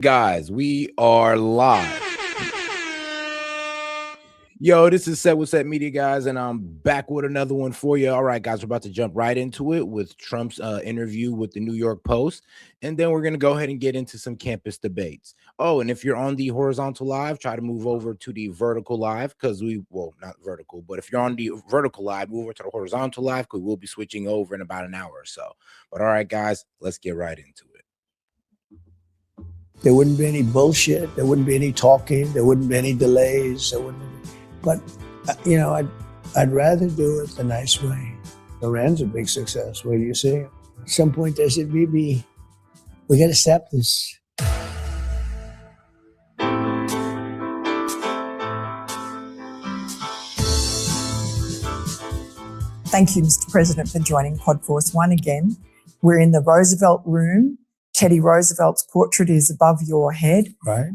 Guys, we are live. Yo, this is Set with Set Media, guys, and I'm back with another one for you. All right, guys, we're about to jump right into it with Trump's interview with the New York Post, and then we're going to go ahead and get into some campus debates. Oh, and if you're on the horizontal live, try to move over to the vertical live because not vertical, but if you're on the vertical live, move over to the horizontal live because we'll be switching over in about an hour or so. But all right, guys, let's get right into it. There wouldn't be any bullshit. There wouldn't be any talking. There wouldn't be any delays. But I'd rather do it the nice way. Iran's a big success. Where do you see it? At some point, they said, we got to stop this. Thank you, Mr. President, for joining Pod Force One again. We're in the Roosevelt room. Teddy Roosevelt's portrait is above your head. Right.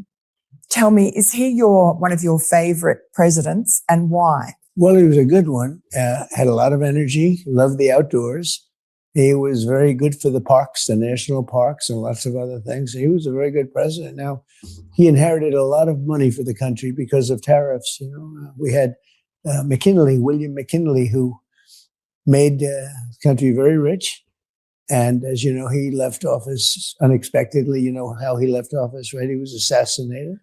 Tell me, is he one of your favorite presidents, and why? Well, he was a good one. Had a lot of energy, loved the outdoors. He was very good for the parks, the national parks, and lots of other things. He was a very good president. Now, he inherited a lot of money for the country because of tariffs. We had William McKinley, who made the country very rich. And as you know, he left office unexpectedly. You know how he left office, right? He was assassinated.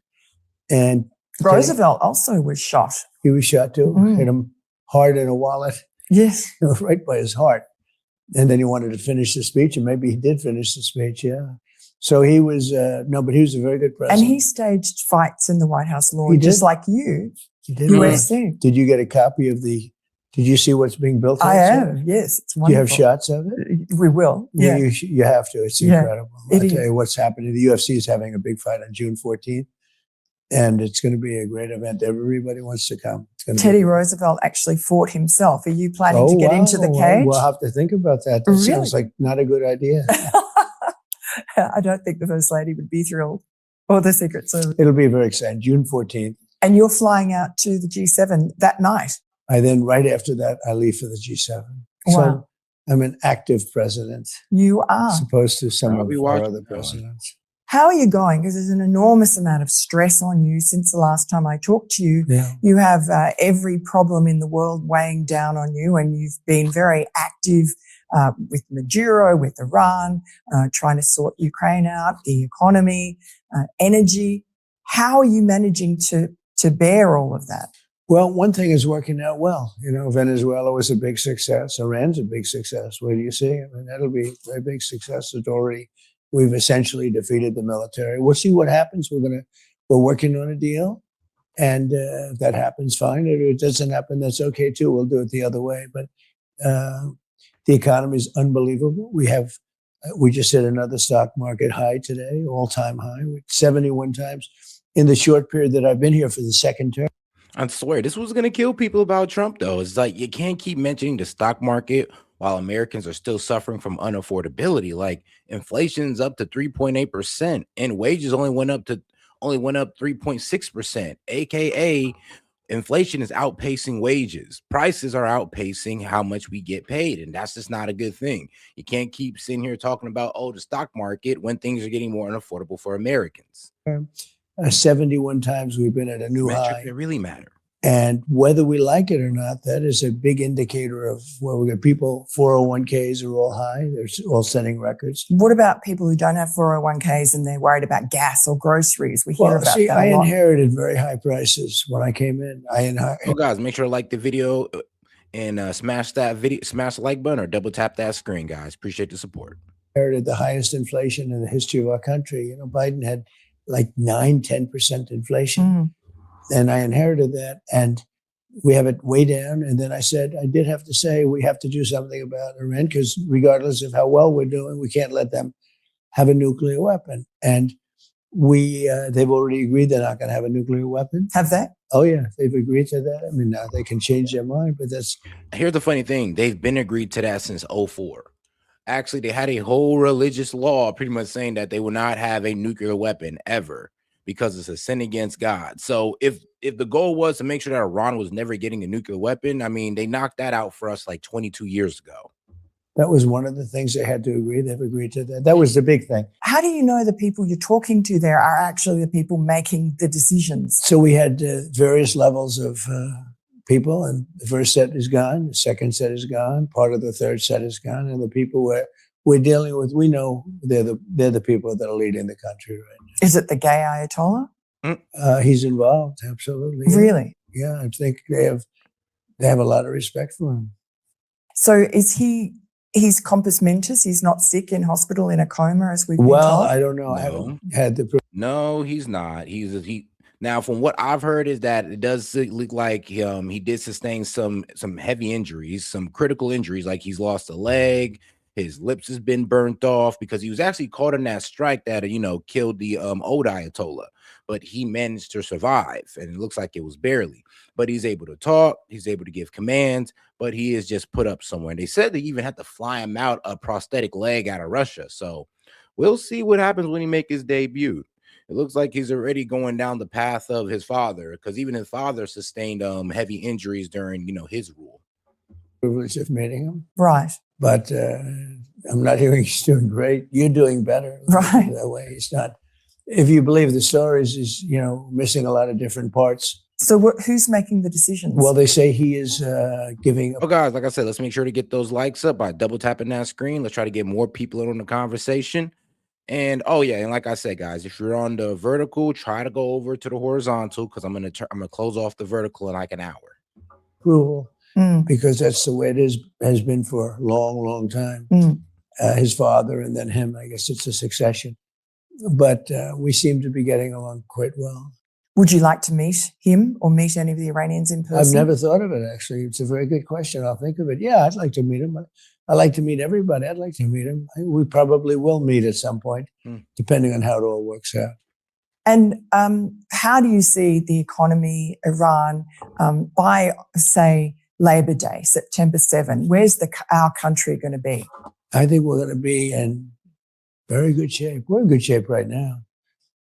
And Roosevelt also was shot. He was shot too. Hit him hard in a wallet. Yes. Right by his heart. And then he wanted to finish the speech, and maybe he did finish the speech, yeah. So he was, but he was a very good president. And he staged fights in the White House lawn, just like you. He did. USC. Did you get a copy of did you see what's being built? I have, yes. It's wonderful. Do you have shots of it? We will. Yeah. You have to. It's incredible. I'll tell you what's happening. The UFC is having a big fight on June 14th, and it's going to be a great event. Everybody wants to come. Teddy Roosevelt actually fought himself. Are you planning to get into the cage? We'll have to think about that. That sounds like not a good idea. I don't think the First Lady would be thrilled, or the Secret Service. It'll be very exciting, June 14th. And you're flying out to the G7 that night. Then right after that, I leave for the G7. Wow. So I'm an active president. You are. As opposed to some of our other presidents. How are you going? Because there's an enormous amount of stress on you since the last time I talked to you. Yeah. You have every problem in the world weighing down on you, and you've been very active with Maduro, with Iran, trying to sort Ukraine out, the economy, energy. How are you managing to bear all of that? Well, one thing is working out well. Venezuela was a big success. Iran's a big success. Where do you see? That'll be a very big success. We've essentially defeated the military. We'll see what happens. We're working on a deal. And if that happens, fine. If it doesn't happen, that's okay too. We'll do it the other way. But the economy is unbelievable. We just hit another stock market high today, all-time high, 71 times in the short period that I've been here for the second term. I swear, this was going to kill people about Trump, though. It's like you can't keep mentioning the stock market while Americans are still suffering from unaffordability. Like inflation's up to 3.8% and wages only went up 3.6%, aka inflation is outpacing wages. Prices are outpacing how much we get paid, and that's just not a good thing. You can't keep sitting here talking about, the stock market when things are getting more unaffordable for Americans. 71 times we've been at a new high. They really matter. And whether we like it or not, that is a big indicator of where we got people. 401ks are all high. They're all setting records. What about people who don't have 401ks and they're worried about gas or groceries? We hear about that a lot. I inherited very high prices when I came in. Guys, make sure to like the video and smash the like button or double tap that screen, guys. Appreciate the support. Inherited the highest inflation in the history of our country. Biden had like 9-10% inflation. And I inherited that, and we have it way down. And then I did have to say, we have to do something about Iran, because regardless of how well we're doing, we can't let them have a nuclear weapon. And they've already agreed they're not going to have a nuclear weapon. Have they? Oh yeah, they've agreed to that. Now they can change their mind, but here's the funny thing. They've been agreed to that since 2004. Actually, they had a whole religious law pretty much saying that they will not have a nuclear weapon ever, because it's a sin against God. So if the goal was to make sure that Iran was never getting a nuclear weapon, they knocked that out for us like 22 years ago. That was one of the things they had to agree. They've agreed to that. That was the big thing. How do you know the people you're talking to there are actually the people making the decisions? So we had various levels of people, and the first set is gone, the second set is gone, part of the third set is gone, and the people we're dealing with, we know they're the people that are leading the country right now. Is it the gay Ayatollah? He's involved, absolutely. Really? Yeah, I think they have a lot of respect for him. So is he's compos mentis? He's not sick in hospital in a coma, as we've been told? I don't know. No. I haven't had the. No, he's not. He now, from what I've heard, is that it does look like he did sustain some heavy injuries, some critical injuries, like he's lost a leg, his lips has been burnt off, because he was actually caught in that strike that killed the old Ayatollah, but he managed to survive, and it looks like it was barely. But he's able to talk, he's able to give commands, but he is just put up somewhere. And they said they even had to fly him out a prosthetic leg out of Russia. So we'll see what happens when he make his debut. It looks like he's already going down the path of his father, because even his father sustained heavy injuries during his rule. Privilege of meeting him, Right. but I'm not hearing he's doing great. You're doing better, right? That way, he's not. If you believe the stories, he's missing a lot of different parts. So who's making the decisions? Well, they say he is giving. Oh, guys, like I said, let's make sure to get those likes up by double tapping that screen. Let's try to get more people in on the conversation. And oh yeah, and like I said, guys, if you're on the vertical, try to go over to the horizontal, because I'm gonna close off the vertical in like an hour. Approval, because that's the way it has been for a long time. His father and then him. I guess it's a succession, but we seem to be getting along quite well. Would you like to meet him or meet any of the Iranians in person? I've never thought of it, actually. It's a very good question. I'll think of it. Yeah, I'd like to meet him. I like to meet everybody. I'd like to meet him. We probably will meet at some point, depending on how it all works out. And how do you see the economy, Iran, by, say, Labor Day, September 7? Where's our country going to be? I think we're going to be in very good shape. We're in good shape right now.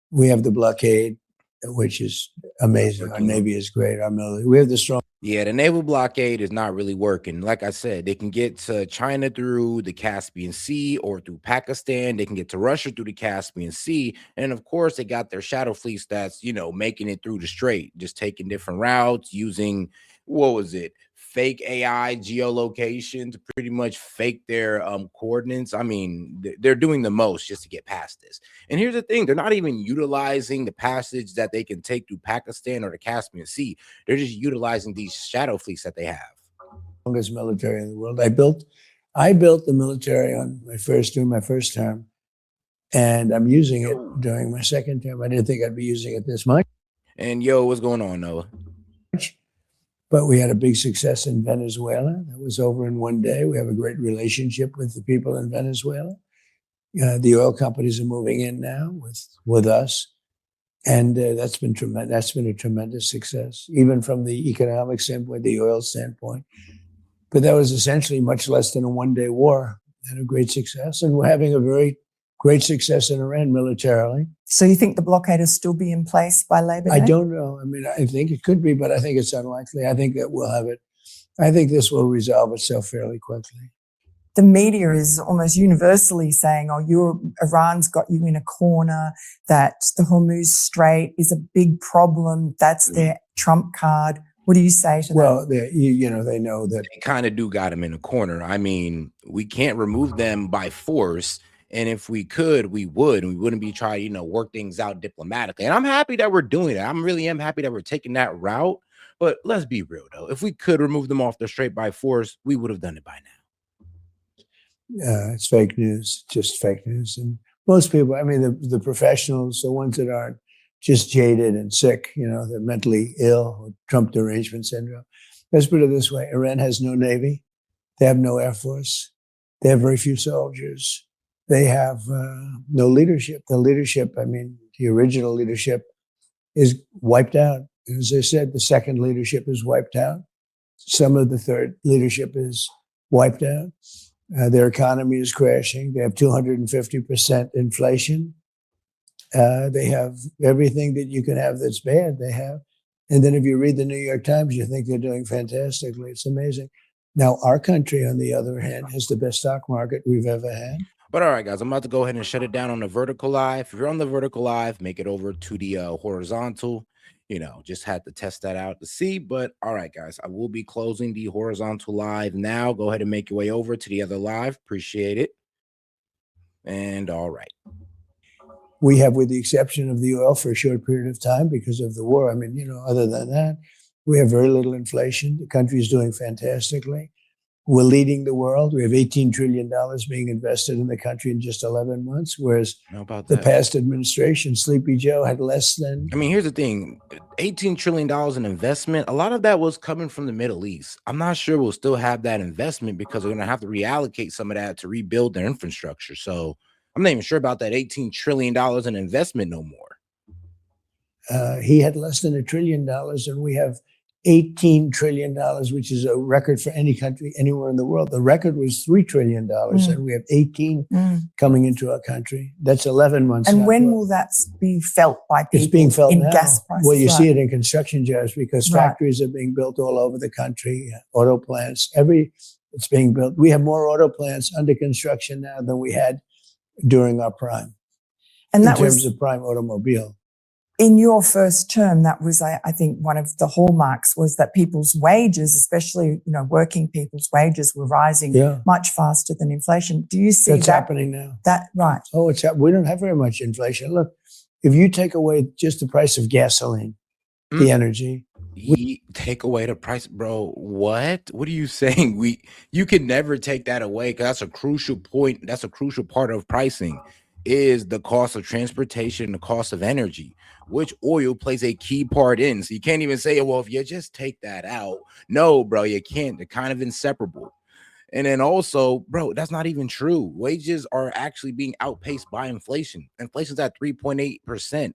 We have the blockade, which is amazing. Our Navy is great. Our military, we have the strong. Yeah, the naval blockade is not really working. Like I said, they can get to China through the Caspian Sea or through Pakistan. They can get to Russia through the Caspian Sea. And of course, they got their shadow fleets that's, making it through the strait, just taking different routes using, fake AI geolocation to pretty much fake their coordinates. I mean, they're doing the most just to get past this. And here's the thing, they're not even utilizing the passage that they can take through Pakistan or the Caspian Sea. They're just utilizing these shadow fleets that they have. Longest military in the world. I built the military on during my first term, and I'm using it during my second term. I didn't think I'd be using it this much. And what's going on, Noah? But we had a big success in Venezuela. That was over in one day. We have a great relationship with the people in Venezuela. The oil companies are moving in now with us. And that's been tremendous. That's been a tremendous success, even from the economic standpoint, the oil standpoint. But that was essentially much less than a one-day war, and a great success. And we're having a very great success in Iran militarily. So you think the blockade will still be in place by Labor Day? I don't know. I mean, I think it could be, but I think it's unlikely. I think that we'll have it. I think this will resolve itself fairly quickly. The media is almost universally saying, Iran's got you in a corner, that the Hormuz Strait is a big problem. That's their trump card. What do you say to that? Well, they know that. They kind of do got them in a corner. I mean, we can't remove them by force. And if we could, we would. And we wouldn't be trying, work things out diplomatically. And I'm happy that we're doing that. I'm happy that we're taking that route. But let's be real, though. If we could remove them off the strait by force, we would have done it by now. It's fake news, just fake news. And most people, I mean, the professionals, the ones that aren't just jaded and sick, they're mentally ill, or Trump derangement syndrome. Let's put it this way. Iran has no Navy. They have no Air Force. They have very few soldiers. They have no leadership. The leadership, the original leadership is wiped out. As I said, the second leadership is wiped out. Some of the third leadership is wiped out. Their economy is crashing. They have 250% inflation. They have everything that you can have that's bad, they have. And then if you read the New York Times, you think they're doing fantastically. It's amazing. Now, our country, on the other hand, has the best stock market we've ever had. But all right, guys, I'm about to go ahead and shut it down on the vertical live. If you're on the vertical live, make it over to the horizontal. Just had to test that out to see. But all right, guys, I will be closing the horizontal live now. Go ahead and make your way over to the other live. Appreciate it. And all right. We have, with the exception of the oil for a short period of time because of the war. I mean, other than that, we have very little inflation. The country is doing fantastically. We're leading the world. We have $18 trillion being invested in the country in just 11 months, whereas the past administration, Sleepy Joe, had less than. I mean, here's the thing, $18 trillion in investment. A lot of that was coming from the Middle East. I'm not sure we'll still have that investment because we're going to have to reallocate some of that to rebuild their infrastructure. So I'm not even sure about that $18 trillion in investment no more. He had less than $1 trillion, and we have $18 trillion, which is a record for any country anywhere in the world. The record was $3 trillion, and we have 18 coming into our country. That's 11 months. And when will that be felt by people? It's being felt in now. Gas prices. Well, you see it in construction jobs because factories are being built all over the country, auto plants, it's being built. We have more auto plants under construction now than we had during our prime. And in terms of prime automobile. In your first term, that was, I think, one of the hallmarks was that people's wages, especially, working people's wages, were rising much faster than inflation. Do you see that's happening now? Right. Oh, we don't have very much inflation. Look, if you take away just the price of gasoline, the energy. Take away the price, bro. What are you saying? You can never take that away because that's a crucial point. That's a crucial part of pricing is the cost of transportation, the cost of energy, which oil plays a key part in. So you can't even say, well, if you just take that out. No, bro, you can't. They're kind of inseparable. And then also, bro, that's not even true. Wages are actually being outpaced by inflation. Inflation's at 3.8%.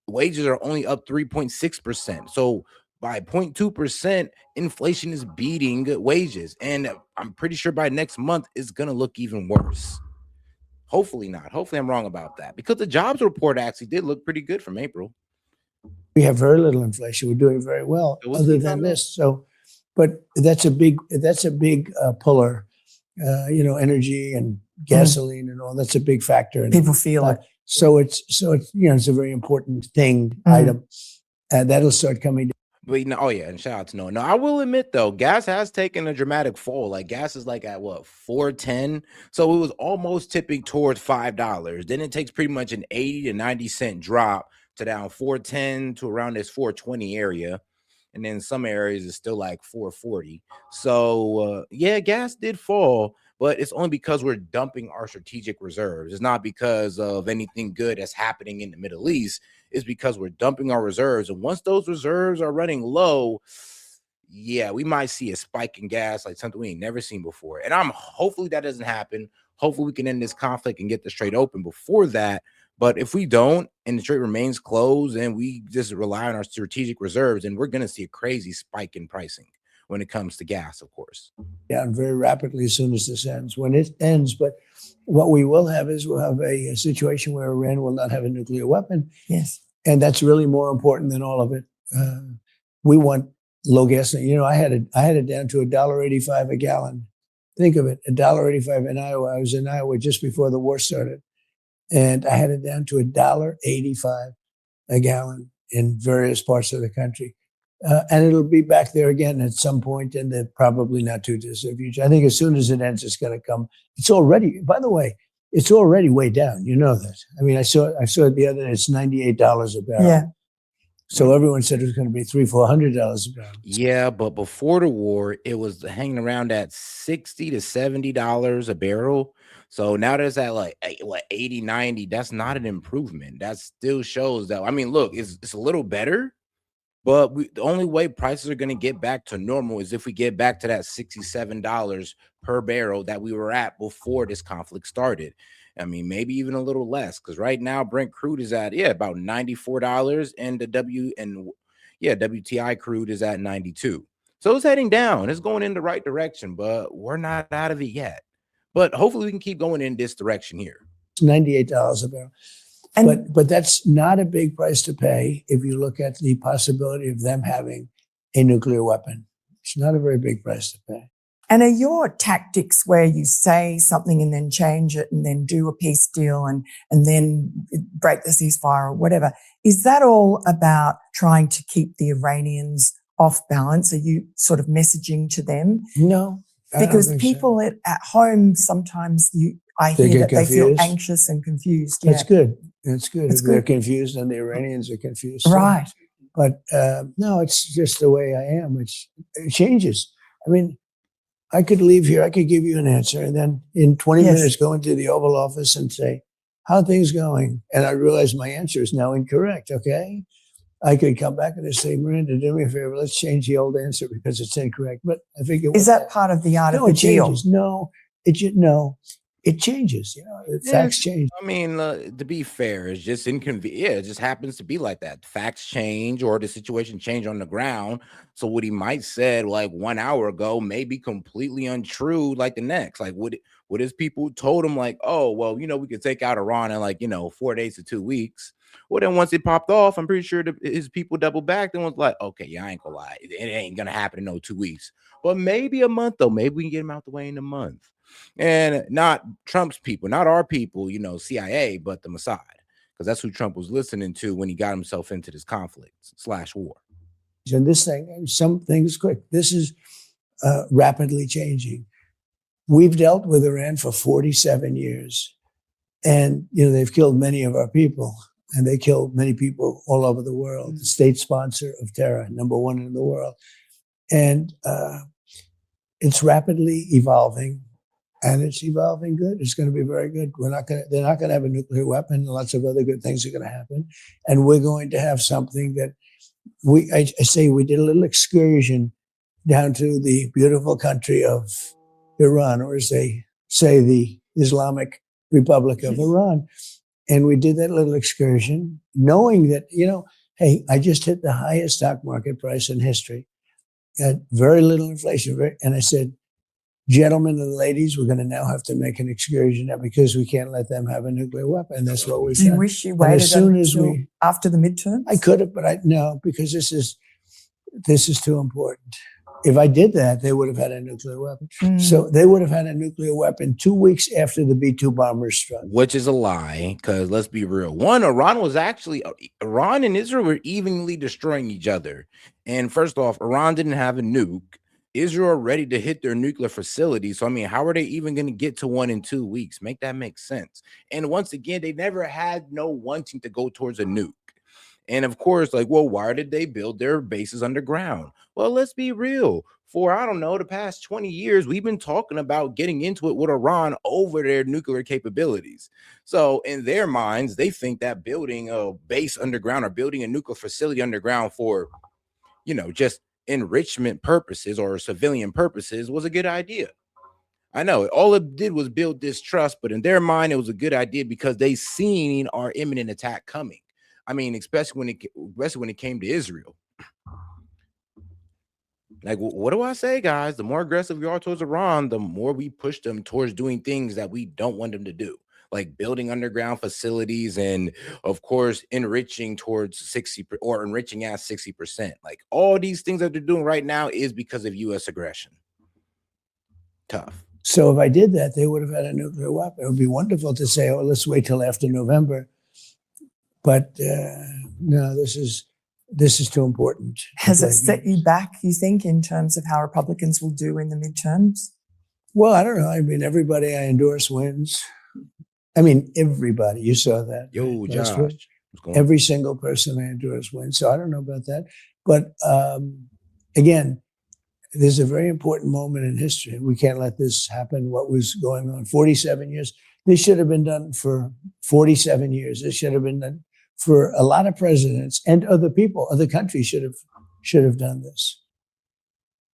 Wages are only up 3.6%. So by 0.2%, inflation is beating wages. And I'm pretty sure by next month, it's going to look even worse. Hopefully not. Hopefully I'm wrong about that because the jobs report actually did look pretty good from April. We have very little inflation. We're doing very well other than this. So, but that's a big puller, energy and gasoline and all. That's a big factor. People feel it. So it's it's a very important item. That'll start coming down. But and shout out to Noah. No, I will admit though, gas has taken a dramatic fall. Like gas is like at what, $4.10. So it was almost tipping towards $5. Then it takes pretty much an 80 to 90 cent drop to down $4.10 to around this $4.20 area. And then some areas is still like $4.40. So gas did fall, but it's only because we're dumping our strategic reserves. It's not because of anything good that's happening in the Middle East. It's because we're dumping our reserves. And once those reserves are running low, we might see a spike in gas, like something we ain't never seen before. And hopefully that doesn't happen. Hopefully we can end this conflict and get the Strait open before that. But if we don't, and the Strait remains closed, and we just rely on our strategic reserves, and we're going to see a crazy spike in pricing when it comes to gas, of course. Down very rapidly as soon as this ends. When it ends, but what we will have is we'll have a situation where Iran will not have a nuclear weapon. Yes. And that's really more important than all of it. We want low gasoline. I had it down to $1.85 a gallon. Think of it, $1.85 in Iowa. I was in Iowa just before the war started. And I had it down to $1.85 a gallon in various parts of the country. And it'll be back there again at some point in the probably not too distant future. I think as soon as it ends, it's going to come. It's already, by the way, it's already way down. You know that. I mean, I saw it the other day. It's $98 a barrel. Yeah. So everyone said it was going to be $300-400 a barrel. Yeah, but before the war, it was hanging around at $60 to $70 a barrel. So now there's at like 80, 90. That's not an improvement. That still shows that. I mean, look, it's a little better. But the only way prices are going to get back to normal is if we get back to that $67 per barrel that we were at before this conflict started. I mean, maybe even a little less, because right now Brent crude is at about $94, and the WTI crude is at 92. So it's heading down. It's going in the right direction, but we're not out of it yet. But hopefully we can keep going in this direction here. It's $98 a barrel. But that's not a big price to pay if you look at the possibility of them having a nuclear weapon. It's not a very big price to pay. And are your tactics where you say something and then change it and then do a peace deal and then break the ceasefire or whatever, is that all about trying to keep the Iranians off balance? Are you sort of messaging to them? No, because people at home sometimes I hear that they feel anxious and confused. That's good. That's good. It's if good. They're confused and the Iranians are confused. Right. But no, it's just the way I am. It changes. I mean, I could leave here, I could give you an answer, and then in 20 minutes go into the Oval Office and say, how are things going? And I realize my answer is now incorrect, okay? I could come back and say, Miranda, do me a favor, let's change the old answer because it's incorrect. But I think it was. Is that part of the art of the deal? No, it changes. Facts change. I mean, to be fair, it's just inconvenient. Yeah, it just happens to be like that. Facts change or the situation change on the ground. So what he might said like 1 hour ago may be completely untrue like the next. Like what his people told him like, oh, well, we could take out Iran in like, 4 days to 2 weeks. Well, then once it popped off, I'm pretty sure his people doubled back and was like, okay, yeah, I ain't gonna lie. It ain't gonna happen in no 2 weeks. But maybe a month, though. Maybe we can get him out the way in a month. And not Trump's people, not our people, CIA, but the Mossad, because that's who Trump was listening to when he got himself into this conflict/war. And this thing, some things quick. This is rapidly changing. We've dealt with Iran for 47 years, and they've killed many of our people, and they killed many people all over the world. The state sponsor of terror, #1 in the world, and it's rapidly evolving. And it's evolving good. It's going to be very good. They're not going to have a nuclear weapon. Lots of other good things are going to happen. And we're going to have something that I say we did a little excursion down to the beautiful country of Iran, or as they say, the Islamic Republic of Iran. And we did that little excursion knowing that, hey, I just hit the highest stock market price in history. Had very little inflation. And I said, gentlemen and ladies, we're going to now have to make an excursion because we can't let them have a nuclear weapon. That's what we've done. Do you wish you waited until after the midterms? I could have, but no, because this is too important. If I did that, they would have had a nuclear weapon. So they would have had a nuclear weapon 2 weeks after the B-2 bombers struck. Which is a lie, because let's be real. One, Iran and Israel were evenly destroying each other. And first off, Iran didn't have a nuke. Israel are ready to hit their nuclear facilities. So, I mean, how are they even going to get to one in 2 weeks? Make that make sense. And once again, they never had no wanting to go towards a nuke. And of course, why did they build their bases underground? Well, let's be real. For, I don't know, the past 20 years, we've been talking about getting into it with Iran over their nuclear capabilities. So in their minds, they think that building a base underground or building a nuclear facility underground for, just enrichment purposes or civilian purposes was a good idea. I know all it did was build distrust, but in their mind, it was a good idea because they seen our imminent attack coming. I mean, especially when it came to Israel. Like, what do I say, guys? The more aggressive we are towards Iran, the more we push them towards doing things that we don't want them to do, like building underground facilities and, of course, enriching towards 60 or enriching at 60%. Like all these things that they're doing right now is because of U.S. aggression. Tough. So if I did that, they would have had a nuclear weapon. It would be wonderful to say, oh, let's wait till after November. But no, this is too important. Has it set you back, you think, in terms of how Republicans will do in the midterms? Well, I don't know. I mean, everybody I endorse wins. I mean, everybody. You saw that. Yo, Josh. Every single person I endorse wins. So I don't know about that. But again, there's a very important moment in history. We can't let this happen, what was going on 47 years. This should have been done for 47 years. This should have been done for a lot of presidents and other people. Other countries should have done this.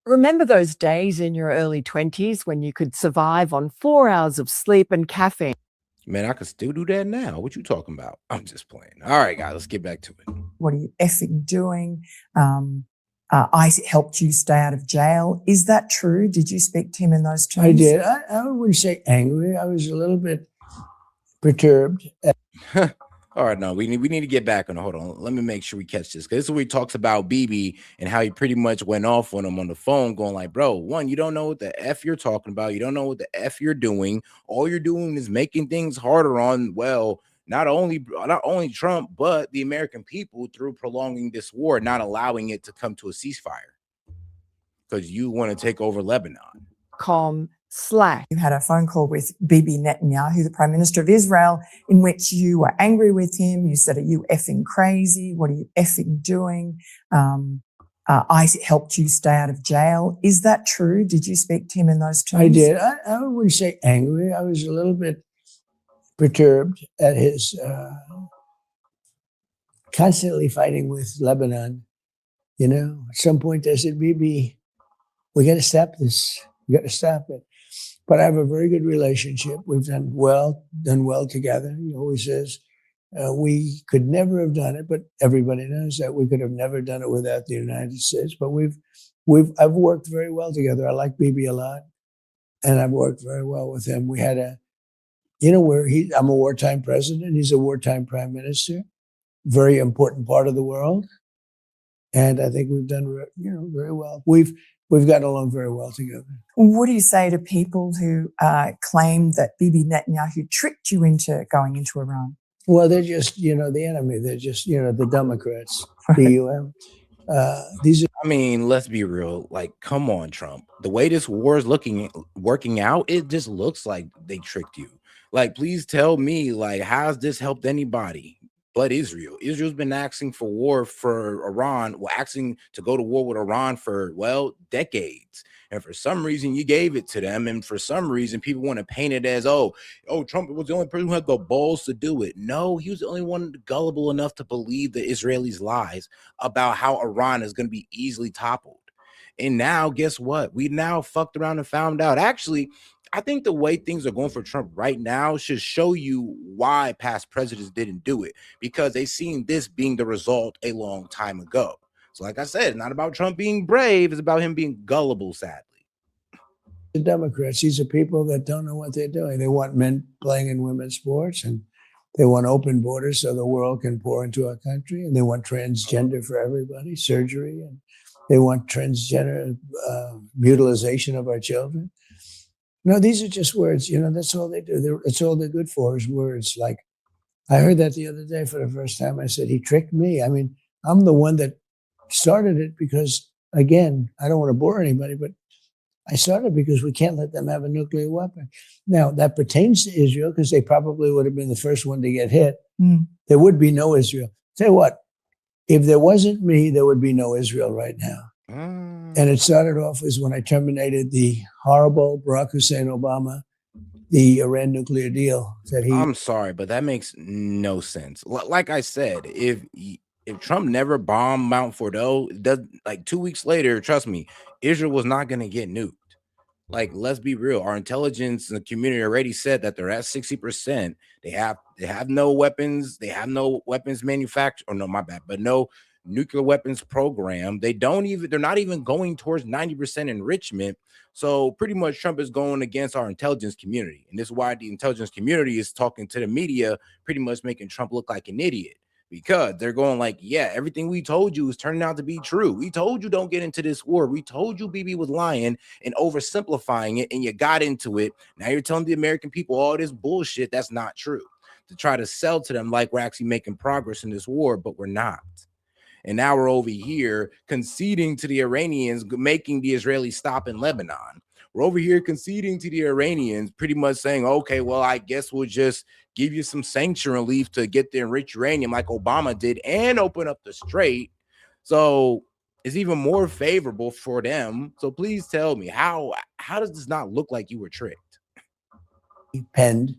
Remember those days in your early 20s when you could survive on 4 hours of sleep and caffeine? Man, I could still do that now. What you talking about? I'm just playing. All right, guys, let's get back to it. What are you effing doing? I helped you stay out of jail. Is that true? Did you speak to him in those terms? I did. I wouldn't say angry. I was a little bit perturbed. All right, no, we need to get back on. Hold on, let me make sure we catch this, because this is where he talks about BB and how he pretty much went off on him on the phone, going like, "Bro, one, you don't know what the f you're talking about. You don't know what the f you're doing. All you're doing is making things harder on not only Trump but the American people through prolonging this war, not allowing it to come to a ceasefire because you want to take over Lebanon." com/. You had a phone call with Bibi Netanyahu, the Prime Minister of Israel, in which you were angry with him. You said, "Are you effing crazy? What are you effing doing? I helped you stay out of jail." Is that true? Did you speak to him in those terms? I did. I wouldn't say angry. I was a little bit perturbed at his constantly fighting with Lebanon. At some point I said, Bibi, we got to stop this. We got to stop it. But I have a very good relationship. We've done well together. He always says, we could never have done it, but everybody knows that we could have never done it without the United States. But I've worked very well together. I like Bibi a lot, and I've worked very well with him. We had I'm a wartime president. He's a wartime prime minister. Very important part of the world. And I think we've done, very well. We've gotten along very well together. What do you say to people who claim that Bibi Netanyahu tricked you into going into Iran? Well, they're just, the enemy. They're just, the Democrats, DUM. These are. I mean, let's be real. Like, come on, Trump. The way this war is working out, it just looks like they tricked you. Like, please tell me, like, how's this helped anybody but Israel? Israel's been asking for war for Iran, asking to go to war with Iran for, decades. And for some reason, you gave it to them. And for some reason, people want to paint it as, oh, Trump was the only person who had the balls to do it. No, he was the only one gullible enough to believe the Israelis' lies about how Iran is going to be easily toppled. And now, guess what? We now fucked around and found out. Actually, I think the way things are going for Trump right now should show you why past presidents didn't do it, because they seen this being the result a long time ago. So like I said, it's not about Trump being brave. It's about him being gullible, sadly. The Democrats, these are people that don't know what they're doing. They want men playing in women's sports, and they want open borders so the world can pour into our country, and they want transgender for everybody, surgery, and they want transgender mutilization of our children. No, these are just words. That's all they do. That's all they're good for is words. Like, I heard that the other day for the first time. I said, he tricked me. I mean, I'm the one that started it because, again, I don't want to bore anybody, but I started because we can't let them have a nuclear weapon. Now, that pertains to Israel because they probably would have been the first one to get hit. There would be no Israel. Tell you what, if there wasn't me, there would be no Israel right now. And it started off as when I terminated the horrible Barack Hussein Obama, the Iran nuclear deal. I'm sorry, but that makes no sense. Like I said, if Trump never bombed Mount Fordo, like 2 weeks later, trust me, Israel was not going to get nuked. Like, let's be real. Our intelligence community already said that they're at 60%. They have no weapons. They have no weapons manufactured. Or no, my bad, but no nuclear weapons program. They're not even going towards 90% enrichment. So pretty much Trump is going against our intelligence community. And this is why the intelligence community is talking to the media, pretty much making Trump look like an idiot. Because they're going like, yeah, everything we told you is turning out to be true. We told you don't get into this war. We told you Bibi was lying and oversimplifying it, and you got into it. Now you're telling the American people all this bullshit that's not true to try to sell to them like we're actually making progress in this war, but we're not. And now we're over here conceding to the Iranians, making the Israelis stop in Lebanon. We're over here conceding to the Iranians, pretty much saying, okay, well, I guess we'll just give you some sanction relief to get the enriched uranium like Obama did and open up the strait. So it's even more favorable for them. So please tell me, how does this not look like you were tricked? Penned.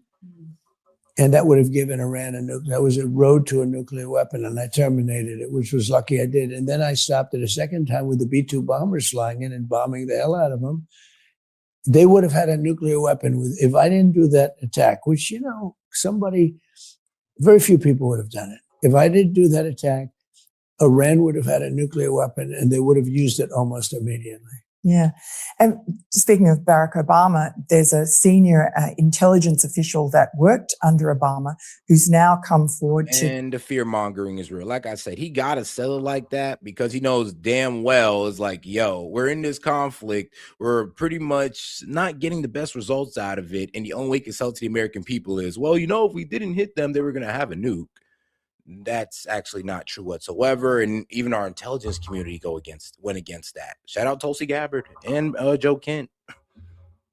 And that would have given Iran that was a road to a nuclear weapon, and I terminated it, which was lucky I did. And then I stopped it a second time with the B-2 bombers flying in and bombing the hell out of them. They would have had a nuclear weapon if I didn't do that attack, which, very few people would have done it. If I didn't do that attack, Iran would have had a nuclear weapon and they would have used it almost immediately. Yeah. And speaking of Barack Obama, there's a senior intelligence official that worked under Obama who's now come forward to. And the fear mongering is real. Like I said, he got to sell it like that because he knows damn well it's like, yo, we're in this conflict. We're pretty much not getting the best results out of it. And the only way you can sell it to the American people is, well, you know, if we didn't hit them, they were going to have a nuke. That's actually not true whatsoever. And even our intelligence community went against that. Shout out Tulsi Gabbard and Joe Kent.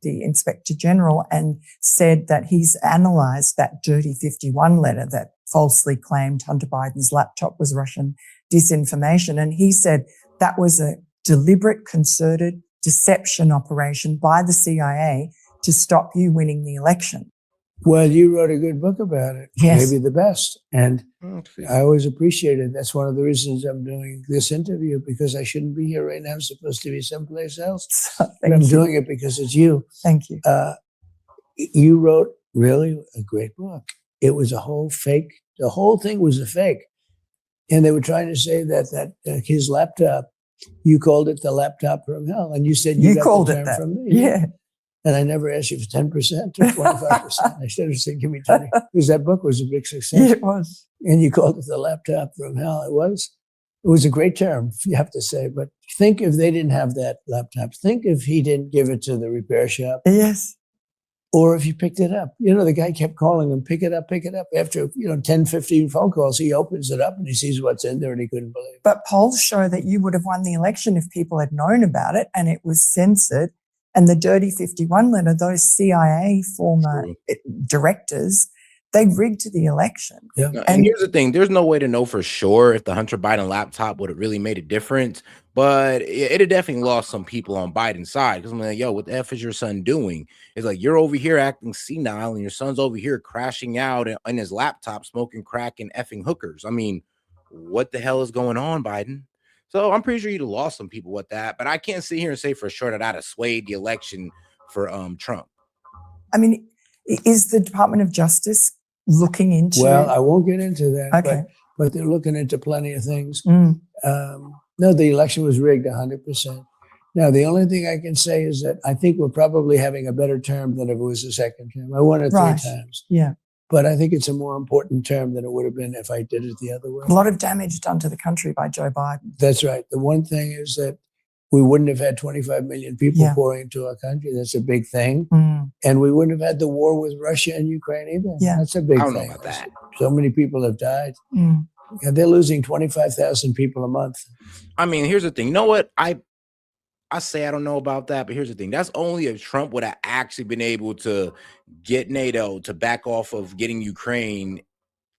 The Inspector General and said that he's analysed that Dirty 51 letter that falsely claimed Hunter Biden's laptop was Russian disinformation. And he said that was a deliberate, concerted deception operation by the CIA to stop you winning the election. Well, you wrote a good book about it. Yes. Maybe the best. And I always appreciate it. That's one of the reasons I'm doing this interview, because I shouldn't be here right now. I'm supposed to be someplace else. But I'm doing it because it's you. Thank you. You wrote really a great book. It was a whole fake. The whole thing was a fake. And they were trying to say that his laptop, you called it the laptop from hell. And you said you got called the it term that. from me. Yeah. And I never asked you for 10% or 25%. I should have said, give me 20. Because that book was a big success. Yeah, it was. And you called it the laptop from hell. It was a great term, you have to say. But think if they didn't have that laptop. Think if he didn't give it to the repair shop. Yes. Or if you picked it up. You know, the guy kept calling him, pick it up, pick it up. After, 10, 15 phone calls, he opens it up and he sees what's in there and he couldn't believe it. But polls show that you would have won the election if people had known about it and it was censored. And the Dirty 51 letter, those CIA former directors, they rigged the election. Yeah. And here's the thing. There's no way to know for sure if the Hunter Biden laptop would have really made a difference. But it had definitely lost some people on Biden's side. Because I'm like, yo, what the F is your son doing? It's like, you're over here acting senile and your son's over here crashing out in his laptop, smoking crack and effing hookers. I mean, what the hell is going on, Biden? So I'm pretty sure you'd have lost some people with that, but I can't sit here and say for sure that I'd have swayed the election for Trump. I mean, is the Department of Justice looking into? Well, I won't get into that. Okay. But they're looking into plenty of things. Mm. No, the election was rigged 100%. Now, the only thing I can say is that I think we're probably having a better term than if it was a second term. I won it 3 times. Yeah. But I think it's a more important term than it would have been if I did it the other way. A lot of damage done to the country by Joe Biden. That's right. The one thing is that we wouldn't have had 25 million people pouring into our country. That's a big thing. Mm. And we wouldn't have had the war with Russia and Ukraine either. Yeah. That's a big thing. I don't know about that. So many people have died. Mm. And they're losing 25,000 people a month. I mean, here's the thing. You know what? I say I don't know about that, but here's the thing. That's only if Trump would have actually been able to get NATO to back off of getting Ukraine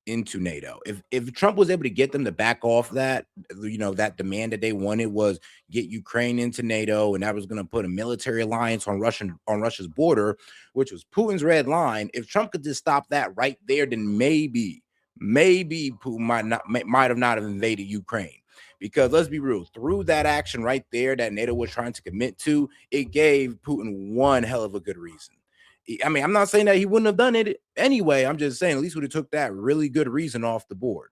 into NATO. If Trump was able to get them to back off that, that demand that they wanted was get Ukraine into NATO, and that was going to put a military alliance on Russia's border, which was Putin's red line. If Trump could just stop that right there, then maybe Putin might have not invaded Ukraine. Because let's be real, through that action right there that NATO was trying to commit to, it gave Putin one hell of a good reason. I mean, I'm not saying that he wouldn't have done it anyway. I'm just saying at least would have took that really good reason off the board.